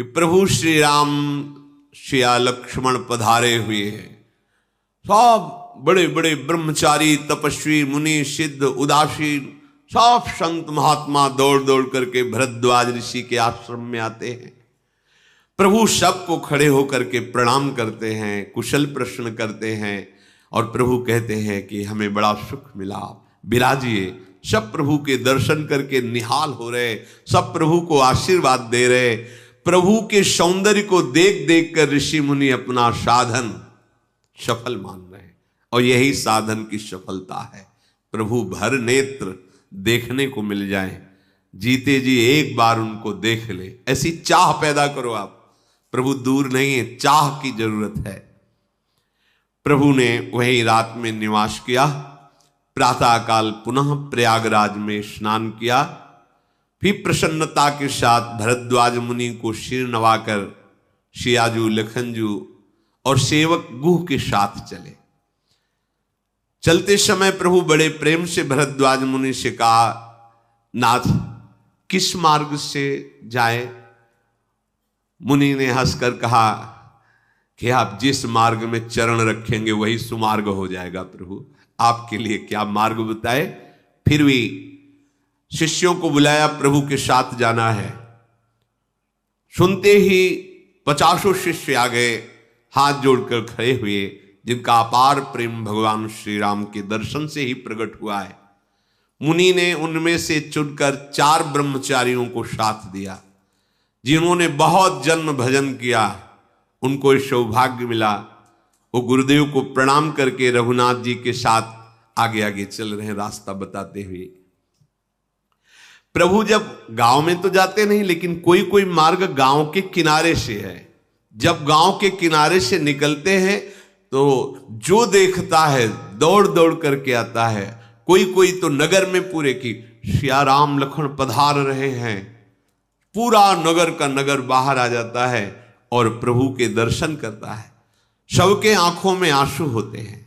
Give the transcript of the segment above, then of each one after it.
कि प्रभु श्री राम श्रिया लक्ष्मण पधारे हुए हैं। सब बड़े बड़े ब्रह्मचारी, तपस्वी, मुनि, सिद्ध, उदासीन, सब संत महात्मा दौड़ दौड़ करके भरद्वाज ऋषि के आश्रम में आते हैं। प्रभु सबको खड़े होकर के प्रणाम करते हैं, कुशल प्रश्न करते हैं और प्रभु कहते हैं कि हमें बड़ा सुख मिला, विराजिए। सब प्रभु के दर्शन करके निहाल हो रहे, सब प्रभु को आशीर्वाद दे रहे। प्रभु के सौंदर्य को देख देख कर ऋषि मुनि अपना साधन सफल मान रहे हैं और यही साधन की सफलता है। प्रभु भर नेत्र देखने को मिल जाए, जीते जी एक बार उनको देख ले, ऐसी चाह पैदा करो आप। प्रभु दूर नहीं है, चाह की जरूरत है। प्रभु ने वही रात में निवास किया। प्रातःकाल पुनः प्रयागराज में स्नान किया, फिर प्रसन्नता के साथ भरद्वाज मुनि को सिर नवाकर सियाजू, लखनजू और सेवक गुह के साथ चले। चलते समय प्रभु बड़े प्रेम से भरद्वाज मुनि से कहा, नाथ किस मार्ग से जाए? मुनि ने हंसकर कहा कि आप जिस मार्ग में चरण रखेंगे वही सुमार्ग हो जाएगा। प्रभु आपके लिए क्या मार्ग बताए। फिर भी शिष्यों को बुलाया, प्रभु के साथ जाना है। सुनते ही 50 शिष्य आ गए, हाथ जोड़कर खड़े हुए, जिनका अपार प्रेम भगवान श्री राम के दर्शन से ही प्रकट हुआ है। मुनि ने उनमें से चुनकर 4 ब्रह्मचारियों को साथ दिया, जिन्होंने बहुत जन्म भजन किया। उनको सौभाग्य मिला, वो गुरुदेव को प्रणाम करके रघुनाथ जी के साथ आगे आगे चल रहे हैं, रास्ता बताते हुए। प्रभु जब गांव में तो जाते नहीं, लेकिन कोई कोई मार्ग गांव के किनारे से है। जब गांव के किनारे से निकलते हैं तो जो देखता है दौड़ दौड़ करके आता है। कोई कोई तो नगर में पूरे की सिया राम लखन पधार रहे हैं, पूरा नगर का नगर बाहर आ जाता है और प्रभु के दर्शन करता है। सबके आंखों में आंसू होते हैं।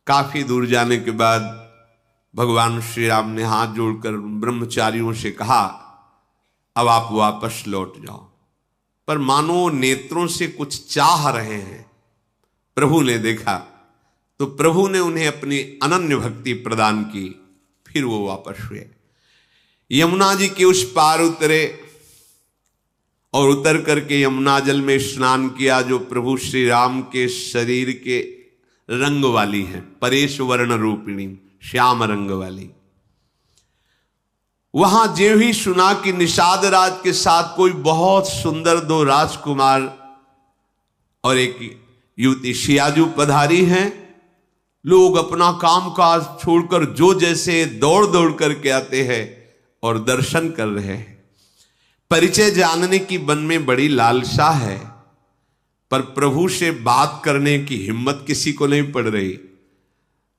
काफी दूर जाने के बाद भगवान श्री राम ने हाथ जोड़कर ब्रह्मचारियों से कहा, अब आप वापस लौट जाओ। पर मानो नेत्रों से कुछ चाह रहे हैं। प्रभु ने देखा तो प्रभु ने उन्हें अपनी अनन्य भक्ति प्रदान की। फिर वो वापस हुए, यमुना जी के उस पार उतरे और उतर करके यमुना जल में स्नान किया, जो प्रभु श्री राम के शरीर के रंग वाली है, परेश वर्ण रूपिणी, श्याम रंग वाली। वहां जो ही सुना कि निषाद राज के साथ कोई बहुत सुंदर 2 राजकुमार और एक युवती सियाजू पधारी हैं, लोग अपना काम काज छोड़कर जो जैसे दौड़ दौड़ करके आते हैं और दर्शन कर रहे हैं। परिचय जानने की मन में बड़ी लालसा है, पर प्रभु से बात करने की हिम्मत किसी को नहीं पड़ रही।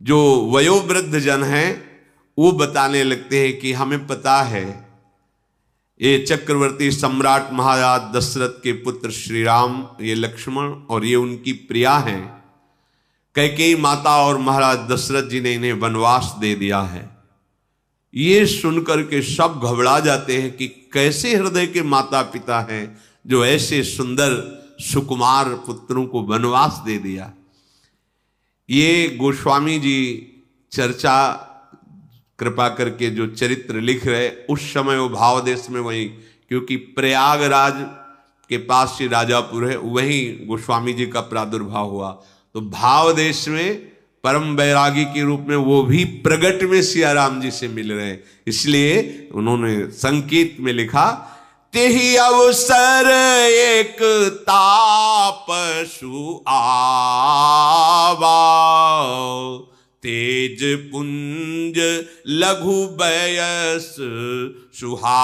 जो वयोवृद्ध जन हैं वो बताने लगते हैं कि हमें पता है, ये चक्रवर्ती सम्राट महाराज दशरथ के पुत्र श्री राम, ये लक्ष्मण और ये उनकी प्रिया हैं। कैकेयी माता और महाराज दशरथ जी ने इन्हें वनवास दे दिया है। ये सुनकर के सब घबरा जाते हैं कि कैसे हृदय के माता पिता हैं जो ऐसे सुंदर सुकुमार पुत्रों को वनवास दे दिया। ये गोस्वामी जी चर्चा कृपा करके जो चरित्र लिख रहे, उस समय वो भाव देश में वहीं, क्योंकि प्रयागराज के पास से राजापुर है, वहीं गोस्वामी जी का प्रादुर्भाव हुआ। तो भाव देश में परम बैरागी के रूप में वो भी प्रगट में सिया राम जी से मिल रहे हैं। इसलिए उन्होंने संकेत में लिखा, तेहि अवसर एक तापसु आवा, तेज पुंज लघु बयस सुहावा,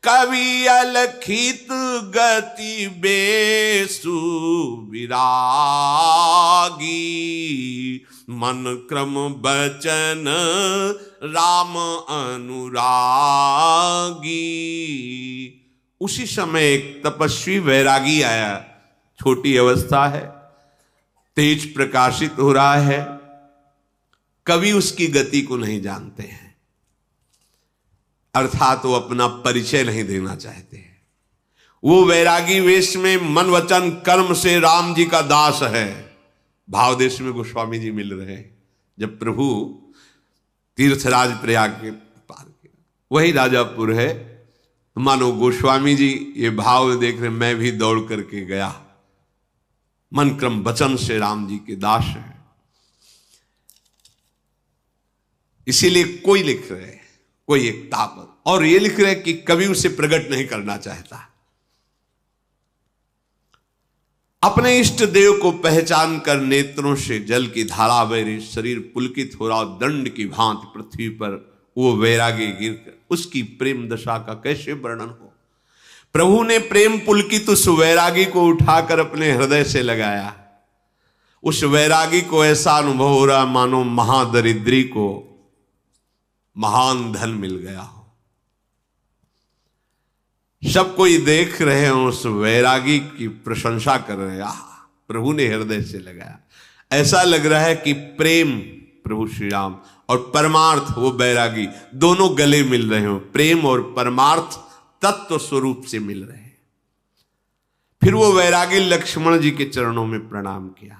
कवि अलखित गति बेसु विरागी, मन क्रम बचन राम अनुरागी। उसी समय एक तपस्वी वैरागी आया, छोटी अवस्था है, तेज प्रकाशित हो रहा है, कवि उसकी गति को नहीं जानते हैं। अर्थात वो अपना परिचय नहीं देना चाहते हैं। वो वैरागी वेश में मन वचन कर्म से राम जी का दास है। भाव देश में गोस्वामी जी मिल रहे हैं। जब प्रभु तीर्थराज प्रयाग के पार किया, वही राजापुर है, मानो गोस्वामी जी ये भाव देख रहे, मैं भी दौड़ करके गया, मन क्रम वचन से राम जी के दास है। इसीलिए कोई लिख रहे, कोई एक ताप, और ये लिख रहे कि कभी उसे प्रकट नहीं करना चाहता। अपने इष्ट देव को पहचान कर नेत्रों से जल की धारा बह रही, शरीर पुलकित हो रहा, दंड की भांति पृथ्वी पर वो वैरागी गिरकर, उसकी प्रेम दशा का कैसे वर्णन हो। प्रभु ने प्रेम पुलकित उस वैरागी को उठाकर अपने हृदय से लगाया। उस वैरागी को ऐसा अनुभव हो रहा मानो महादरिद्री को महान धन मिल गया हो। सब कोई देख रहे हैं, उस वैरागी की प्रशंसा कर रहे हैं। प्रभु ने हृदय से लगाया। ऐसा लग रहा है कि प्रेम प्रभु श्री राम और परमार्थ वो वैरागी दोनों गले मिल रहे हो, प्रेम और परमार्थ तत्व स्वरूप से मिल रहे हैं। फिर वो वैरागी लक्ष्मण जी के चरणों में प्रणाम किया।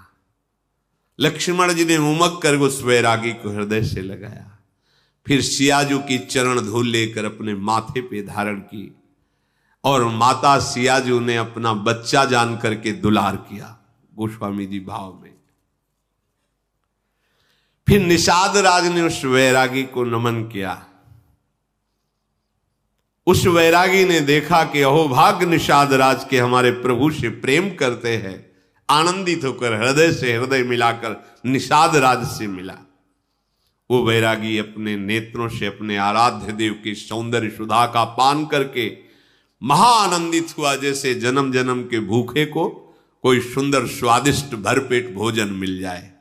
लक्ष्मण जी ने उमक कर उस वैरागी को हृदय से लगाया। फिर सियाजू की चरण धूल लेकर अपने माथे पे धारण की और माता सियाजू ने अपना बच्चा जान करके दुलार किया गोस्वामी जी भाव में। फिर निषाद राज ने उस वैरागी को नमन किया। उस वैरागी ने देखा कि अहोभाग्य निषाद राज के हमारे प्रभु से प्रेम करते हैं। आनंदित होकर हृदय से हृदय मिलाकर निषाद राज से मिला। वो वैरागी अपने नेत्रों से अपने आराध्य देव की सौंदर्य सुधा का पान करके महाआनंदित हुआ, जैसे जन्म जन्म के भूखे को कोई सुंदर स्वादिष्ट भरपेट भोजन मिल जाए।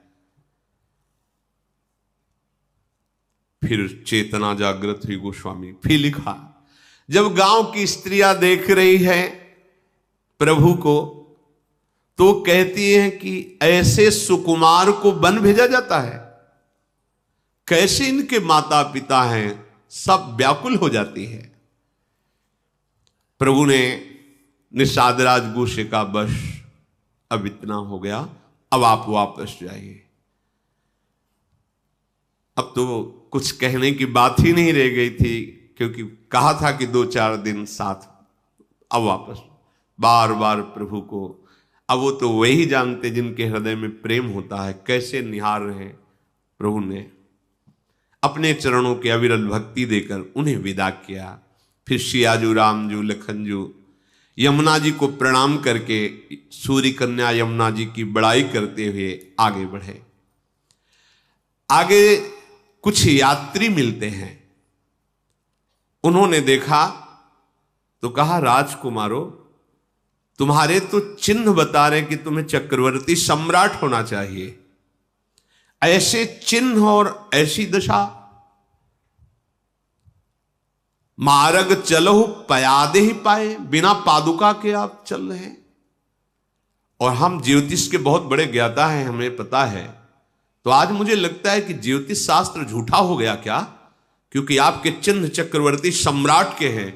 फिर चेतना जागृत हुई गोस्वामी। फिर लिखा, जब गांव की स्त्रियां देख रही है प्रभु को तो कहती हैं कि ऐसे सुकुमार को वन भेजा जाता है, कैसे इनके माता पिता हैं, सब व्याकुल हो जाती है। प्रभु ने निषादराज गुस्से का बस, अब इतना हो गया, अब आप वापस जाइए। अब तो कुछ कहने की बात ही नहीं रह गई थी, क्योंकि कहा था कि 2-4 दिन साथ, अब वापस। बार बार प्रभु को, अब वो तो वही जानते जिनके हृदय में प्रेम होता है, कैसे निहार रहे। प्रभु ने अपने चरणों की अविरल भक्ति देकर उन्हें विदा किया। फिर सियाजू, रामजू, लखनजू यमुना जी को प्रणाम करके सूर्य कन्या यमुना जी की बड़ाई करते हुए आगे बढ़े। आगे कुछ यात्री मिलते हैं। उन्होंने देखा तो कहा, राजकुमारों, तुम्हारे तो चिन्ह बता रहे कि तुम्हें चक्रवर्ती सम्राट होना चाहिए, ऐसे चिन्ह और ऐसी दशा, मार्ग चलो पयादे ही पाए, बिना पादुका के आप चल रहे हैं। और हम ज्योतिष के बहुत बड़े ज्ञाता हैं, हमें पता है। तो आज मुझे लगता है कि ज्योतिष शास्त्र झूठा हो गया क्या, क्योंकि आपके चिन्ह चक्रवर्ती सम्राट के हैं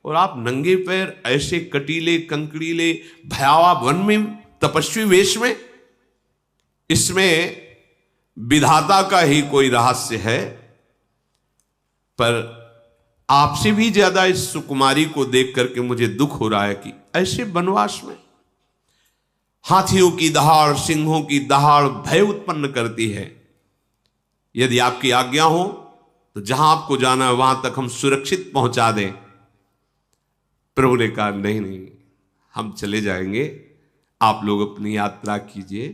और आप नंगे पैर ऐसे कटीले कंकड़ीले भयावह वन में तपस्वी वेश में। इसमें विधाता का ही कोई रहस्य है। पर आपसे भी ज्यादा इस सुकुमारी को देख करके मुझे दुख हो रहा है कि ऐसे वनवास में हाथियों की दहाड़, सिंहों की दहाड़ भय उत्पन्न करती है। यदि आपकी आज्ञा हो तो जहां आपको जाना है वहां तक हम सुरक्षित पहुंचा दें। प्रभु ने कहा, नहीं नहीं, हम चले जाएंगे, आप लोग अपनी यात्रा कीजिए।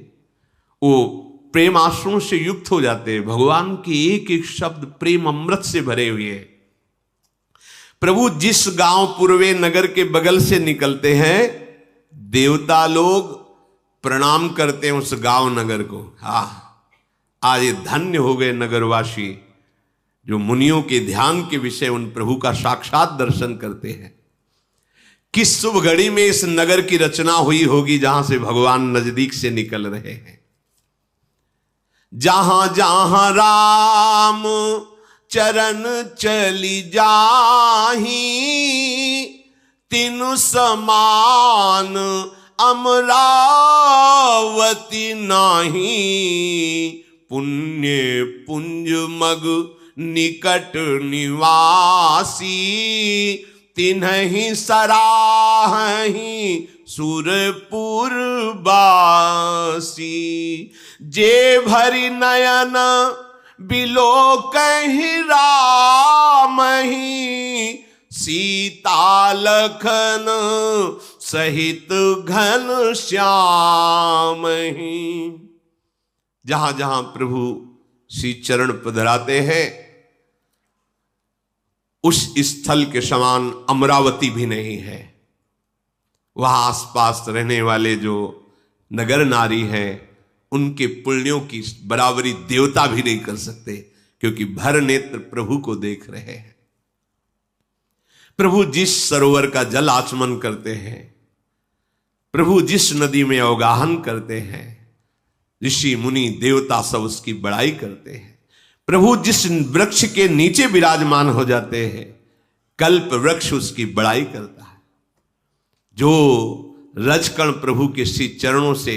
वो प्रेम आंसुओं से युक्त हो जाते हैं। भगवान के एक एक शब्द प्रेम अमृत से भरे हुए हैं। प्रभु जिस गांव पूर्वे नगर के बगल से निकलते हैं, देवता लोग प्रणाम करते हैं उस गांव नगर को। आज ये धन्य हो गए नगरवासी जो मुनियों के ध्यान के विषय उन प्रभु का साक्षात दर्शन करते हैं। किस शुभ घड़ी में इस नगर की रचना हुई होगी जहां से भगवान नजदीक से निकल रहे हैं। जहां जहां राम चरण चली जाही, तिनु समान अमरावती नाही। पुण्य पुंज मग निकट निवासी, तिन्हि सराहि सुरपुर बासी। जे भरि नयन बिलोकहि रामहि, सीता लखन सहित घन श्यामहि। जहां जहां प्रभु श्री चरण पधराते हैं, उस स्थल के समान अमरावती भी नहीं है। वहां आसपास रहने वाले जो नगर नारी हैं, उनके पुण्यों की बराबरी देवता भी नहीं कर सकते, क्योंकि भर नेत्र प्रभु को देख रहे हैं। प्रभु जिस सरोवर का जल आचमन करते हैं, प्रभु जिस नदी में अवगाहन करते हैं, ऋषि मुनि देवता सब उसकी बड़ाई करते हैं। प्रभु जिस वृक्ष के नीचे विराजमान हो जाते हैं, कल्प वृक्ष उसकी बड़ाई करता है। जो रजकण प्रभु के श्री चरणों से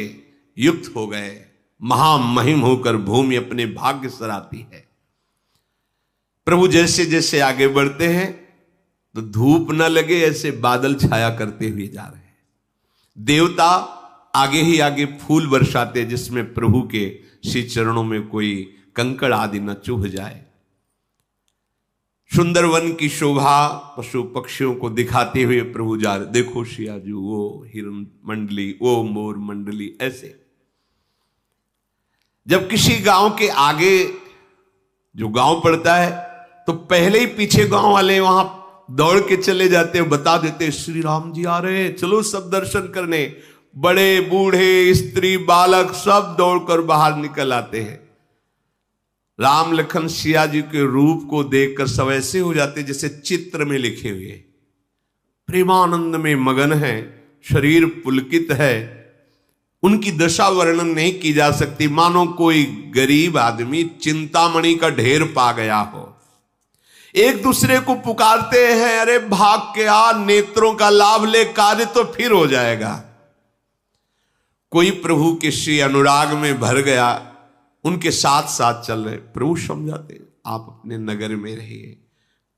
युक्त हो गए, महामहिम होकर भूमि अपने भाग्य सराती है। प्रभु जैसे जैसे आगे बढ़ते हैं तो धूप न लगे ऐसे बादल छाया करते हुए जा रहे हैं। देवता आगे ही आगे फूल बरसाते, जिसमें प्रभु के श्री चरणों में कोई कंकड़ आदि न चुभ जाए। सुंदर वन की शोभा पशु पक्षियों को दिखाते हुए प्रभु जा रहे। देखो शियाजू, वो हिरण मंडली, वो मोर मंडली। ऐसे जब किसी गांव के आगे जो गांव पड़ता है, तो पहले ही पीछे गांव वाले वहां दौड़ के चले जाते, बता देते श्री राम जी आ रहे हैं, चलो सब दर्शन करने। बड़े बूढ़े स्त्री बालक सब दौड़कर बाहर निकल आते हैं। राम लखन सिया जी के रूप को देखकर सब ऐसे हो जाते जैसे चित्र में लिखे हुए, प्रेमानंद में मगन है, शरीर पुलकित है। उनकी दशा वर्णन नहीं की जा सकती, मानो कोई गरीब आदमी चिंतामणि का ढेर पा गया हो। एक दूसरे को पुकारते हैं, अरे भाग के आ, नेत्रों का लाभ ले, कार्य तो फिर हो जाएगा। कोई प्रभु के श्री अनुराग में भर गया, उनके साथ साथ चल रहे। प्रभु समझाते, आप अपने नगर में रहिए।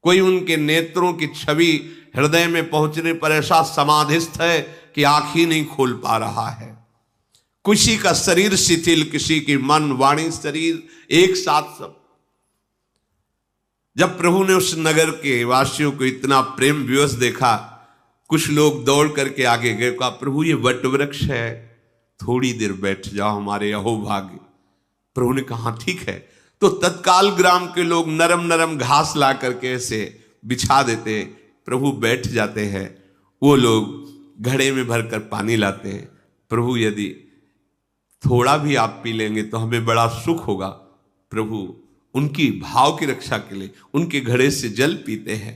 कोई उनके नेत्रों की छवि हृदय में पहुंचने पर ऐसा समाधिस्थ है कि आंख ही नहीं खोल पा रहा है। किसी का शरीर शिथिल, किसी की मन वाणी शरीर एक साथ सब। जब प्रभु ने उस नगर के वासियों को इतना प्रेम विवश देखा, कुछ लोग दौड़ करके आगे गए, कहा प्रभु ये वट वृक्ष है, थोड़ी देर बैठ जाओ, हमारे अहोभाग्य। प्रभु ने कहा ठीक है। तो तत्काल ग्राम के लोग नरम नरम घास ला करके ऐसे बिछा देते, प्रभु बैठ जाते हैं। वो लोग घड़े में भरकर पानी लाते हैं। प्रभु यदि थोड़ा भी आप पी लेंगे तो हमें बड़ा सुख होगा। प्रभु उनकी भाव की रक्षा के लिए उनके घड़े से जल पीते हैं।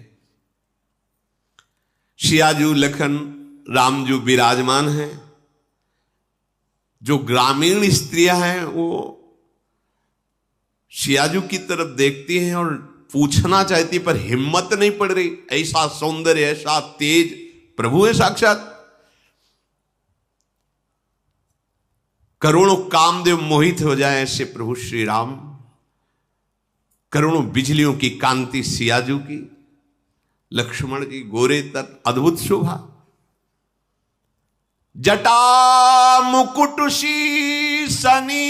शियाजू लखन रामजू विराजमान हैं। जो ग्रामीण स्त्रियां हैं वो शियाजू की तरफ देखती हैं और पूछना चाहती, पर हिम्मत नहीं पड़ रही। ऐसा सौंदर्य, ऐसा तेज प्रभु है साक्षात। करोड़ों कामदेव मोहित हो जाए ऐसे प्रभु श्री राम। करोड़ों बिजलियों की कांति सियाजू की, लक्ष्मण जी गोरे तक अद्भुत शोभा। जटा मुकुट शीसनी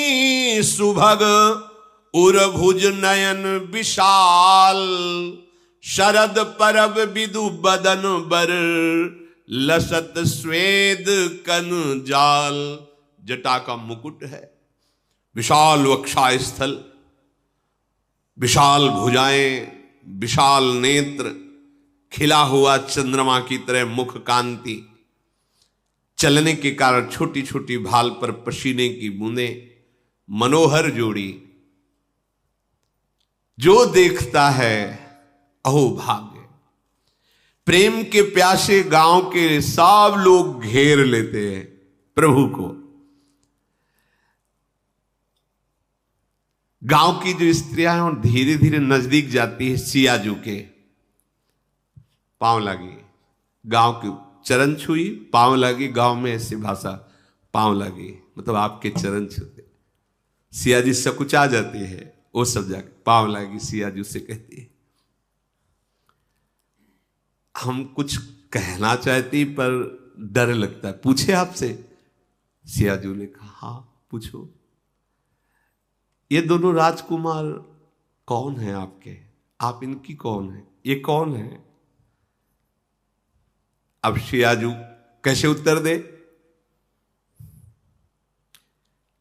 सुभग, उरभुज नयन विशाल। शरद परब विदु बदन बर, लसत स्वेद कन जाल। जटा का मुकुट है, विशाल वक्षा स्थल, विशाल भुजाएं, विशाल नेत्र, खिला हुआ चंद्रमा की तरह मुख कांति। चलने के कारण छोटी छोटी भाल पर पसीने की बूंदें, मनोहर जोड़ी। जो देखता है अहो भाग्य। प्रेम के प्यासे गांव के सब लोग घेर लेते हैं प्रभु को। गांव की जो स्त्रियां हैं, धीरे धीरे नजदीक जाती है सियाजू के, पांव लगी, गांव की चरण छुई, पांव लगी, गांव में ऐसी भाषा, पांव लगी मतलब आपके चरण छूते। सियाजी सकुचा जाती है, वो सब जाके पांव लगी सियाजू से कहती है। हम कुछ कहना चाहती पर डर लगता है, पूछे आपसे? सियाजू ने कहा हाँ पूछो। ये दोनों राजकुमार कौन है आपके? आप इनकी कौन है? ये कौन है? अब सियाजू कैसे उत्तर दे?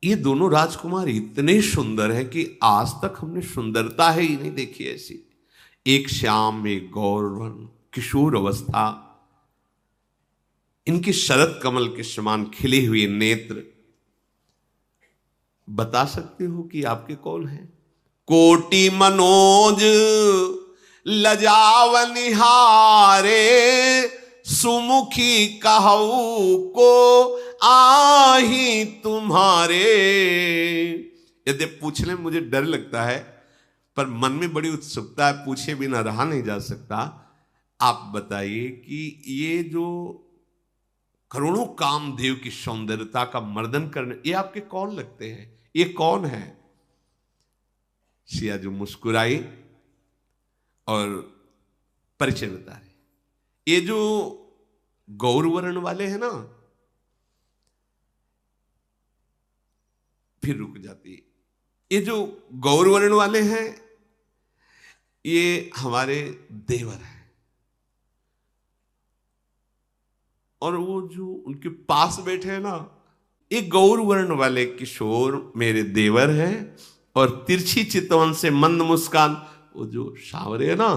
ये दोनों राजकुमार इतने सुंदर हैं कि आज तक हमने सुंदरता ही नहीं देखी ऐसी। एक श्याम, एक गौरवन, किशोर अवस्था, इनके शरद कमल के समान खिले हुए नेत्र। बता सकते हो कि आपके कौन है? कोटि मनोज लजाव निहारे, सुमुखी कहू को आही तुम्हारे। यदि पूछने में मुझे डर लगता है, पर मन में बड़ी उत्सुकता है, पूछे बिना रहा नहीं जा सकता। आप बताइए कि ये जो करोड़ों कामदेव की सौंदर्यता का मर्दन करने, ये आपके कौन लगते हैं? ये कौन है? सियाजू मुस्कुराई और परिचय बता रहे। ये जो गौरवर्ण वाले हैं ना, फिर रुक जाती है। ये जो गौरवर्ण वाले हैं, ये हमारे देवर हैं, और वो जो उनके पास बैठे हैं ना, ये गौरवर्ण वाले किशोर मेरे देवर हैं। और तिरछी चितवन से मंद मुस्कान, वो जो सावरे है ना,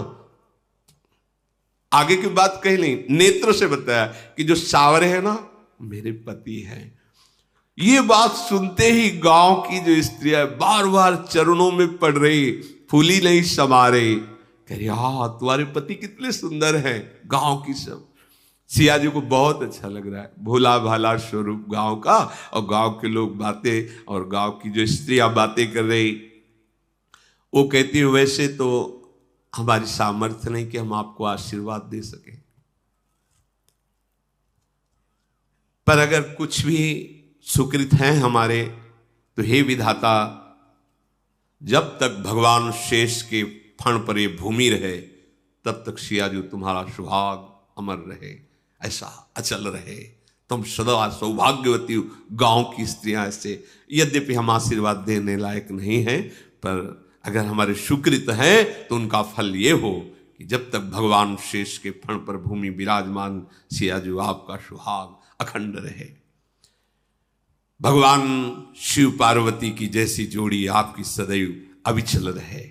आगे की बात कही नहीं, नेत्र से बताया कि जो सावरे है ना मेरे पति हैं। ये बात सुनते ही गांव की जो स्त्रियां बार बार चरणों में पड़ रही, फूली नहीं समा रही, कह रही हाँ तुम्हारे पति कितने सुंदर हैं। गांव की सब, सियाजी को बहुत अच्छा लग रहा है, भोला भाला स्वरूप गांव का, और गांव के लोग बातें, और गांव की जो स्त्रियां बातें कर रही। वो कहती है वैसे तो हमारी सामर्थ्य नहीं कि हम आपको आशीर्वाद दे सके, पर अगर कुछ भी सुकृत हैं हमारे, तो हे विधाता, जब तक भगवान शेष के फण पर ये भूमि रहे, तब तक सियाजू तुम्हारा सुहाग अमर रहे, ऐसा अचल रहे, तुम सदा सौभाग्यवती हो। गांव की स्त्रियां ऐसे, यद्यपि हम आशीर्वाद देने लायक नहीं हैं, पर अगर हमारे सुकृत हैं तो उनका फल ये हो कि जब तक भगवान शेष के फण पर भूमि विराजमान, सियाजू आपका सुहाग अखंड रहे। भगवान शिव पार्वती की जैसी जोड़ी आपकी सदैव अविचल रहे।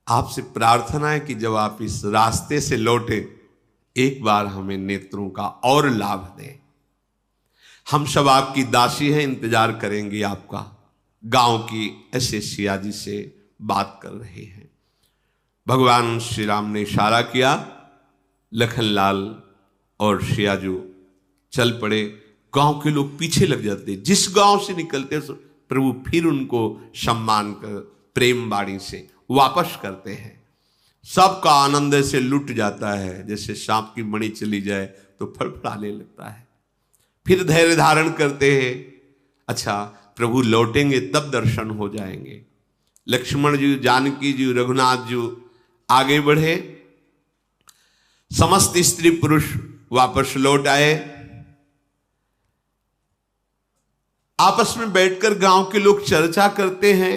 आपसे प्रार्थना है कि जब आप इस रास्ते से लौटे, एक बार हमें नेत्रों का और लाभ दें। हम सब आपकी दासी हैं, इंतजार करेंगे आपका। गांव की ऐसे सियाजी से बात कर रहे हैं। भगवान श्री राम ने इशारा किया, लखनलाल और सियाजू चल पड़े। गांव के लोग पीछे लग जाते, जिस गांव से निकलते प्रभु फिर उनको सम्मान कर प्रेम बाणी से वापस करते हैं। सबका आनंद से लुट जाता है, जैसे सांप की मणि चली जाए तो फड़फड़ाने लगता है। फिर धैर्य धारण करते हैं, अच्छा प्रभु लौटेंगे तब दर्शन हो जाएंगे। लक्ष्मण जी, जानकी जी, रघुनाथ जी आगे बढ़े, समस्त स्त्री पुरुष वापस लौट आए। आपस में बैठकर गांव के लोग चर्चा करते हैं,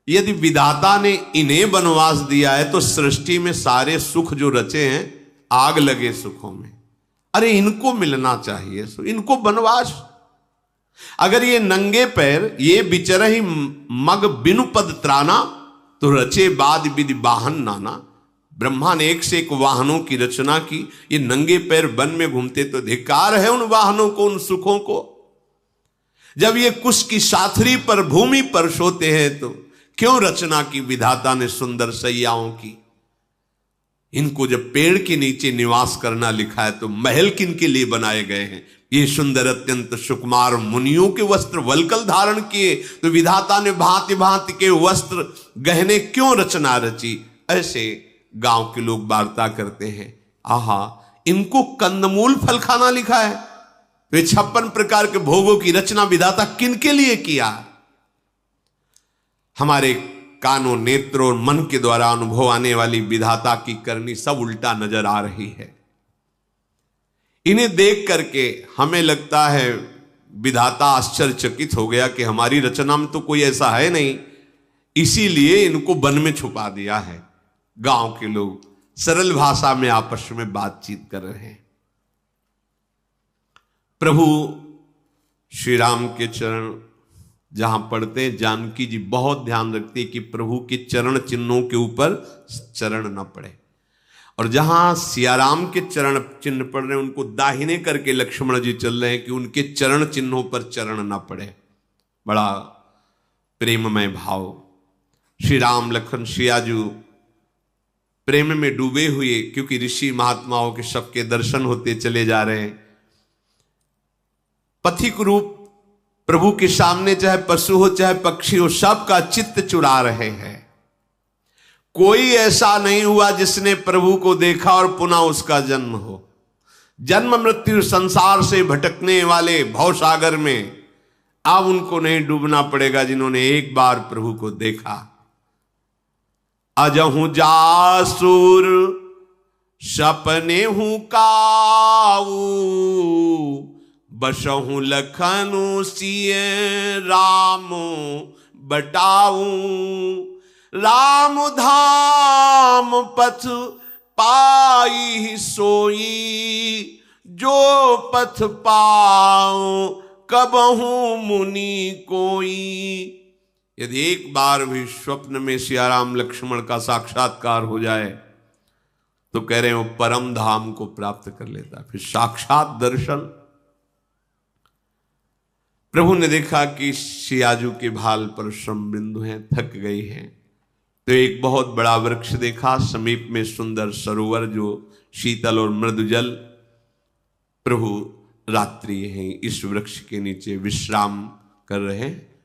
यदि विधाता ने इन्हें वनवास दिया है तो सृष्टि में सारे सुख जो रचे हैं, आग लगे सुखों में, अरे इनको मिलना चाहिए, इनको वनवास। अगर ये नंगे पैर ये बिचरहि मग बिनु पद त्राना, तो रचे बाद विधि वाहन नाना। ब्रह्मा ने एक से एक वाहनों की रचना की, ये नंगे पैर वन में घूमते तो धिक्कार है उन वाहनों को, उन सुखों को। जब ये कुश की साथरी पर भूमि पर सोते हैं तो क्यों रचना की विधाता ने सुंदर सैयाओं की। इनको जब पेड़ के नीचे निवास करना लिखा है तो महल किन के लिए बनाए गए हैं? ये सुंदर अत्यंत सुकुमार मुनियों के वस्त्र वल्कल धारण किए तो विधाता ने भांति भांति के वस्त्र गहने क्यों रचना रची? ऐसे गांव के लोग वार्ता करते हैं, आहा इनको कंदमूल फल खाना लिखा है, वे 56 प्रकार के भोगों की रचना विधाता किन के लिए किया? हमारे कानों, नेत्रों और मन के द्वारा अनुभव आने वाली विधाता की करनी सब उल्टा नजर आ रही है। इन्हें देख करके हमें लगता है विधाता आश्चर्यचकित हो गया कि हमारी रचना में तो कोई ऐसा है नहीं, इसीलिए इनको वन में छुपा दिया है। गांव के लोग सरल भाषा में आपस में बातचीत कर रहे हैं। प्रभु श्री राम के चरण जहां पढ़ते हैं, जानकी जी बहुत ध्यान रखती है कि प्रभु के चरण चिन्हों के ऊपर चरण न पड़े, और जहां सियाराम के चरण चिन्ह पड़ रहे हैं उनको दाहिने करके लक्ष्मण जी चल रहे हैं कि उनके चरण चिन्हों पर चरण न पड़े। बड़ा प्रेममय भाव। श्री राम लखन सियाजू प्रेम में डूबे हुए, क्योंकि ऋषि महात्माओं के सबके दर्शन होते चले जा रहे हैं। पथिक रूप प्रभु के सामने चाहे पशु हो चाहे पक्षी हो, सबका चित्त चुरा रहे हैं। कोई ऐसा नहीं हुआ जिसने प्रभु को देखा और पुनः उसका जन्म हो। जन्म मृत्यु संसार से भटकने वाले भवसागर में अब उनको नहीं डूबना पड़ेगा जिन्होंने एक बार प्रभु को देखा। अजहू जासुर सपने हूं काऊ, बसहु लखनु सिय रामो बटाऊ। राम धाम पथ पाई सोई, जो पथ पाओ कबहू मुनि कोई। यदि एक बार भी स्वप्न में सियाराम लक्ष्मण का साक्षात्कार हो जाए तो कह रहे हो परम धाम को प्राप्त कर लेता। फिर साक्षात दर्शन। प्रभु ने देखा कि सियाजू के भाल पर श्रम बिंदु हैं, थक गई हैं, तो एक बहुत बड़ा वृक्ष देखा, समीप में सुंदर सरोवर जो शीतल और मृदु जल। प्रभु रात्रि है इस वृक्ष के नीचे विश्राम कर रहे हैं।